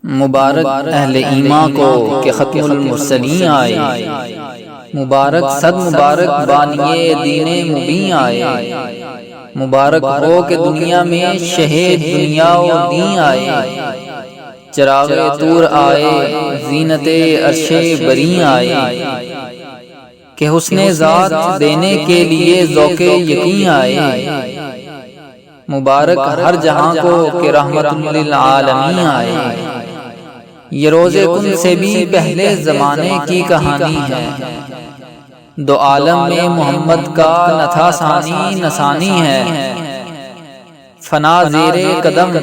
مبارک اہل ایمان کو کہ ختم المرسلین آئے، مبارک صد مبارک بانیے دین مبین آئے، مبارک ہو کہ دنیا میں شہید دنیا و دین آئے، چراغ طور آئے زینت عرش بری آئے، کہ حسن ذات دینے کے لیے ذوق یقین آئے، مبارک ہر جہاں کو کہ رحمت للعالمین آئے۔ یہ روز کن سے بھی پہلے زمانے کی کہانی ہے، دو عالم میں محمد کا نہ تھا ثانی نہ ثانی ہے، فنا زیر قدم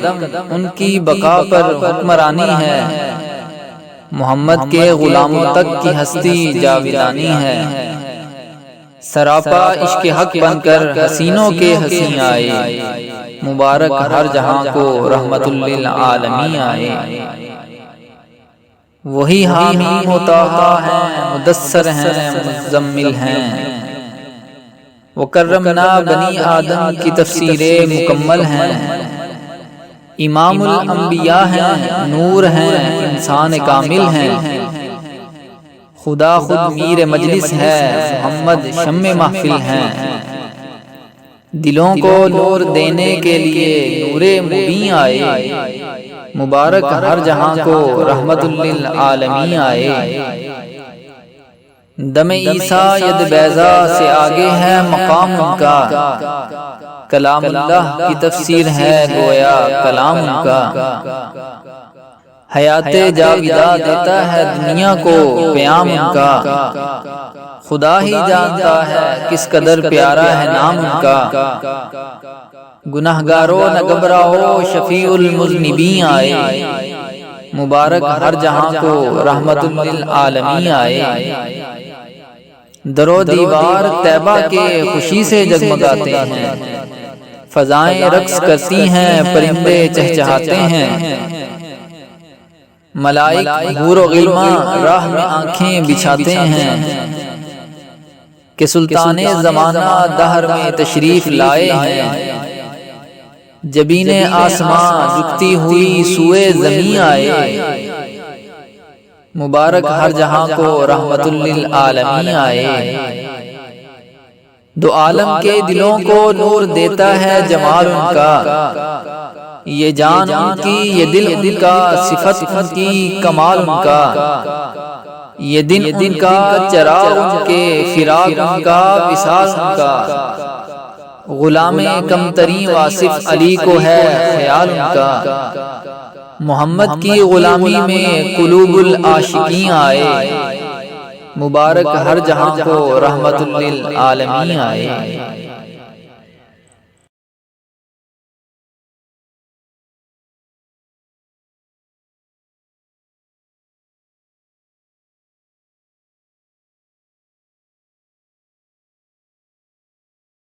ان کی بقا پر حکمرانی ہے، محمد کے غلاموں تک کی ہستی جاویدانی ہے، سراپا عشق حق بن کر حسینوں کے حسین آئے، مبارک ہر جہاں کو رحمت للعالمین آئے۔ وہی حامی ہوتا ہے، مدثر ہیں، مزمل ہیں، وہ کرمنا بنی آدم کی تفسیر مکمل ہیں، امام الانبیاء ہیں، نور ہیں، انسان کامل ہیں، خدا خود میر مجلس ہے، محمد شمع محفل ہیں، دلوں کو نور دینے کے لیے نور مبین آئے، مبارک ہر جہاں کو رحمت للعالمین آئے۔ دم عیسیٰ ید بیضا سے آگے ہے مقام ان کا، کلام اللہ کی تفسیر ہے گویا کلام ان کا، حیات جاویدہ دیتا ہے دنیا کو پیام ان کا، خدا ہی جانتا ہے کس قدر پیارا ہے نام ان کا، گناہگارو نہ گھبراؤ شفیع المذنبین آئے، مبارک ہر جہاں کو رحمت للعالمین آئے۔ درو دیوار طیبہ کے خوشی سے جگمگاتے ہیں، فضائیں رقص کرتی ہیں، پرندے چہچہاتے ہیں، ملائک حور و غلمان راہ میں آنکھیں بچھاتے ہیں، کہ سلطان زمانہ دہر میں تشریف لائے ہیں، جبین آسمان جھکتی ہوئی سوئے زمین آئے، مبارک ہر جہاں کو رحمت للعالمین آئے۔ دو عالم کے دلوں کو نور دیتا ہے جمال ان کا، یہ جان ان کی یہ دل ان کا، صفت ان کی کمال ان کا، یہ دن ان کا چراغ ان کے، فراق ان کا، وصال ان کا، غلام کمترین واصف علی کو ہے خیال ان کا، محمد کی غلامی میں قلوب العاشقین آئے، مبارک ہر جہاں کو رحمت للعالمین آئے۔